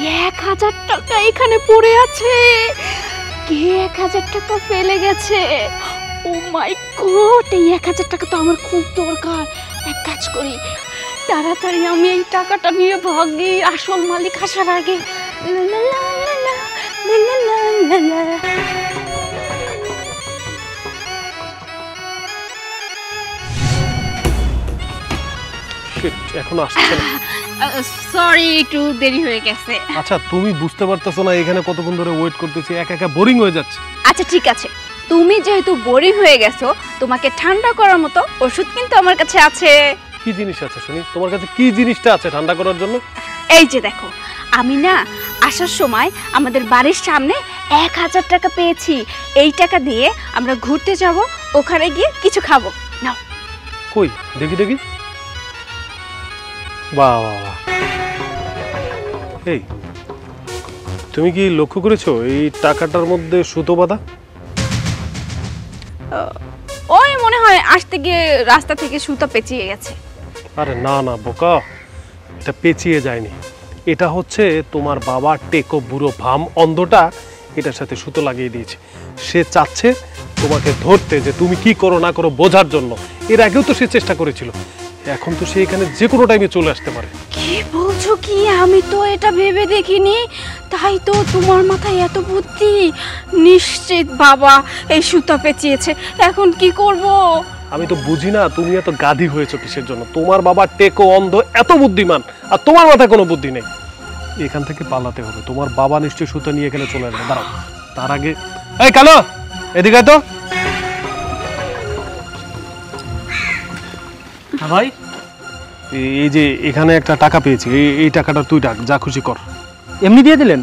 1000 টাকা এখানে পড়ে আছে। কে 1000 টাকা ফেলে গেছে? ও মাই গড, এই 1000 টাকা তো আমার খুব দরকার। এক কাজ করি, তাড়াতাড়ি আমি এই টাকাটা নিয়ে ভাগি আসল মালিক আসার আগে। লা লা লা লা লা, লা লা লা লা লা। এখন আসছে না। সরি, একটু দেরি হয়ে গেছে। আচ্ছা, তুমি বুঝতে পারতেছো না এখানে কতক্ষণ ধরে ওয়েট করতেছি, একা একা বোরিং হয়ে যাচ্ছে। আচ্ছা ঠিক আছে, তুমি যেহেতু বোরিং হয়ে গেছো, তোমাকে ঠান্ডা করার মতো ওষুধ কিন্তু আমার কাছে আছে। কি জিনিস আছে শুনি? তোমার কাছে কি জিনিসটা আছে ঠান্ডা করার জন্য? এই যে দেখো, আমি না আসার সময় আমাদের বাড়ির সামনে 1000 টাকা পেয়েছি। এই টাকা দিয়ে আমরা ঘুরতে যাব, ওখানে গিয়ে কিছু খাবো। নাও। কই দেখি দেখি। বাহ বাহ বাহ। এই তুমি কি লক্ষ্য করেছো এই টাকাটার মধ্যে সুতো বাঁধা? ওই মনে হয় আসতে গিয়ে রাস্তা থেকে সুতা পেঁচিয়ে গেছে। আরে না না বোকা, এটা পেঁচিয়ে যায়নি। এটা হচ্ছে তোমার বাবা টেকো বুড়ো ভাম অন্ধটা এটার সাথে সুতো লাগিয়ে দিয়েছে। সে চাচ্ছে তোমাকে ধরতে, যে তুমি কি করো না করো বোঝার জন্য। এর আগেও তো সে চেষ্টা করেছিল, এখন তো সে এখানে যে কোনো টাইমে চলে আসতে পারে। কি বলছো কি? আমি তো এটা ভেবে দেখিনি। তাই তো তোমার মাথায় এত বুদ্ধি। নিশ্চিত বাবা এই সুতা পেঁচিয়েছে। এখন কি করব? আমি তো বুঝি না তুমি এত গাধি হয়েছো কিসের জন্য। তোমার বাবা টেকো অন্ধ এত বুদ্ধিমান, আর তোমার মাথায় কোনো বুদ্ধি নেই। এখান থেকে পালাতে হবে। তোমার বাবা নিশ্চয়ই সুতো নিয়ে এখানে চলে আসবে। দাঁড়াও, তার আগে এই কালো এদিকে তো। ভাই, এই যে এখানে একটা টাকা পেয়েছি, এই টাকাটা তুই ডাক, যা খুশি কর। এমনি দিয়ে দিলেন?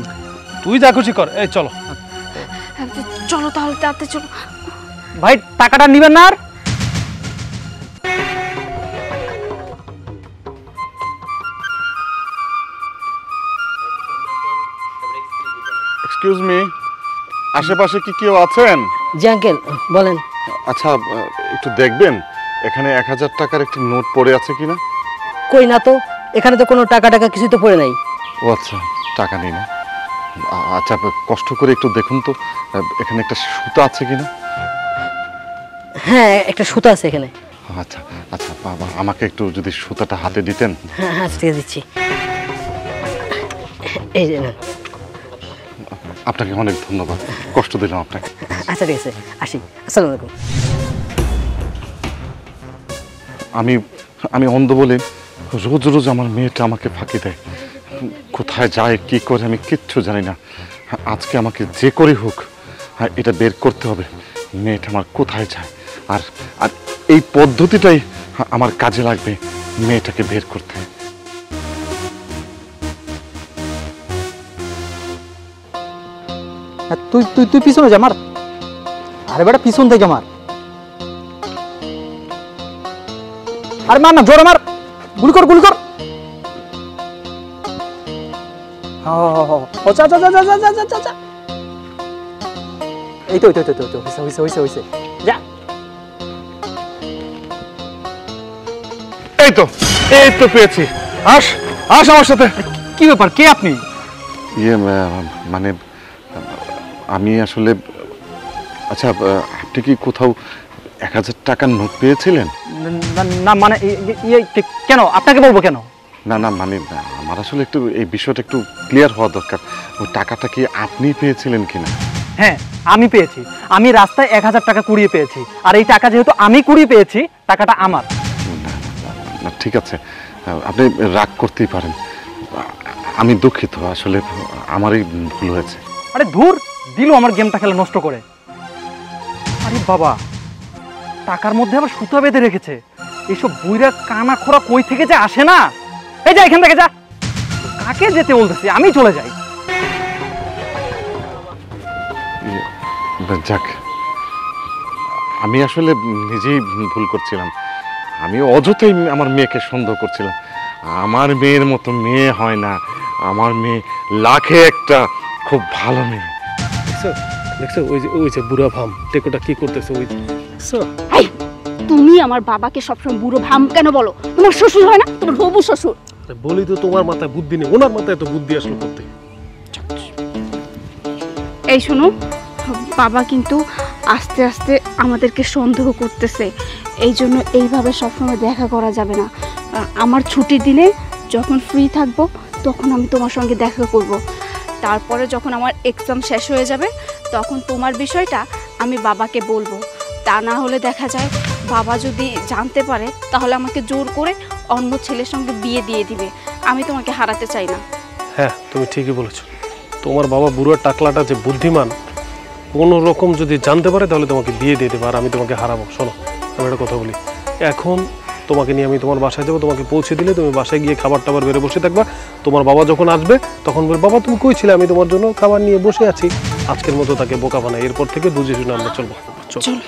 তুই যা খুশি কর। এই চলো চলো তাহলে, তাতে চলো। ভাই টাকাটা নিবেন না? আর এক্সকিউজ মি, আশেপাশে কি কেউ আছেন? জি আঙ্কেল, বলেন। আচ্ছা, একটু দেখবেন এখানে 1000 টাকার একটি নোট পড়ে আছে কিনা। কই না তো, এখানে তো কোনো টাকা টাকা কিছুই তো পড়ে নাই। ও আচ্ছা, টাকা নেই না। আচ্ছা, কষ্ট করে একটু দেখুন তো এখানে একটা সুতা আছে কিনা। হ্যাঁ, একটা সুতা আছে এখানে। আচ্ছা আচ্ছা, বাবা আমাকে একটু যদি সুতাটা হাতে দিতেন। হ্যাঁ হ্যাঁ, ঠিক আছে, দিচ্ছি। এই যে নেন। আপনাকে অনেক ধন্যবাদ, কষ্ট দিলাম আপনাকে। আচ্ছা ঠিক আছে, আসি। আসসালামু আলাইকুম। আমি আমি অন্ধ বলে রোজ রোজ আমার মেয়েটা আমাকে ফাঁকি দেয়। কোথায় যায় কি করে আমি কিচ্ছু জানি না। আজকে আমাকে যে করে হোক এটা বের করতে হবে, মেয়েটা আমার কোথায় যায়। আর আর এই পদ্ধতিটাই আমার কাজে লাগবে মেয়েটাকে বের করতে। তুই তুই তুই পিছনে যা, মার। আরে বেটা, পিছন থেকে মার। আরে মার না, জোরে মার। গুলি কর, গুলি কর। এই তো হইছে। যা। এই তো পেয়েছি। আস আস আমার সাথে। কি ব্যাপার, কে আপনি? ইয়ে মানে আমি আসলে, আচ্ছা আপনি কি কোথাও 1000 টাকার নোট পেয়েছিলেন? না মানে কেন আপনাকে বলবো কেন? না না মানে আমার আসলে একটু এই বিষয়টা একটু ক্লিয়ার হওয়া দরকার। ওই টাকাটা কি আপনি পেয়েছিলেন কিনা? হ্যাঁ, আমি পেয়েছি। আমি রাস্তায় 1000 টাকা কুড়িয়ে পেয়েছি, আর এই টাকা যেহেতু আমি কুড়িয়ে পেয়েছি, টাকাটা আমার। না ঠিক আছে, আপনি রাগ করতেই পারেন। আমি দুঃখিত, আসলে আমারই ভুল হয়েছে। আরে ধুর, দিল আমার গেমটা খেলা নষ্ট করে। আরে বাবা, টাকার মধ্যে আবার সুতা বেঁধে রেখেছে। এইসব বুইরা কানা খোরা কই থেকে যে আসে না। এই যা, এখান থেকে যা। কাকে যেতে বলতেছি, আমি চলে যাই। যাক, আমি আসলে নিজেই ভুল করছিলাম। আমি অযথাই আমার মেয়েকে সন্দেহ করছিলাম। আমার মেয়ের মতো মেয়ে হয় না, আমার মেয়ে লাখে একটা খুব ভালো মেয়ে। দেখছো ওই যে বুড়া ভাম টেকোটা কি করতেছে। ওই তুমি আমার বাবাকে সবসময় বুড়ো ভাম কেন বলো? তোমার শ্বশুর হয় না, তোমার হবু শ্বশুর। বলি তো তোমার মাথায় বুদ্ধি নেই, ওনার মাথায় তো বুদ্ধি আসলো করতে। এই শোনো, বাবা কিন্তু আস্তে আস্তে আমাদেরকে সন্দেহ করতেছে, এই জন্য এইভাবে সবসময় দেখা করা যাবে না। আমার ছুটির দিনে যখন ফ্রি থাকবো তখন আমি তোমার সঙ্গে দেখা করব। তারপরে যখন আমার এক্সাম শেষ হয়ে যাবে তখন তোমার বিষয়টা আমি বাবাকে বলবো। তা না হলে দেখা যায় বাবা যদি জানতে পারে তাহলে আমাকে জোর করে অন্য ছেলের সঙ্গে বিয়ে দিয়ে দিবে। আমি তোমাকে হারাতে চাই না। হ্যাঁ, তুমি ঠিকই বলেছো। তোমার বাবা বুড়ো টাকলাটা যে বুদ্ধিমান, কোনো রকম যদি জানতে পারে তাহলে তোমাকে বিয়ে দিয়ে দেবে আর আমি তোমাকে হারাবো। শোনো, আমি একটা কথা বলি, এখন তোমাকে নিয়ে আমি তোমার বাসায় যাবো, তোমাকে পৌঁছে দিলে তুমি বাসায় গিয়ে খাবার টাবার বেড়ে বসে থাকবা। তোমার বাবা যখন আসবে তখন বলবে, বাবা তুমি কই ছিলে, আমি তোমার জন্য খাবার নিয়ে বসে আছি। আজকের মতো তাকে বোকা বানাই, এরপর থেকে বুঝে শুনে আমরা চলবো। চলো।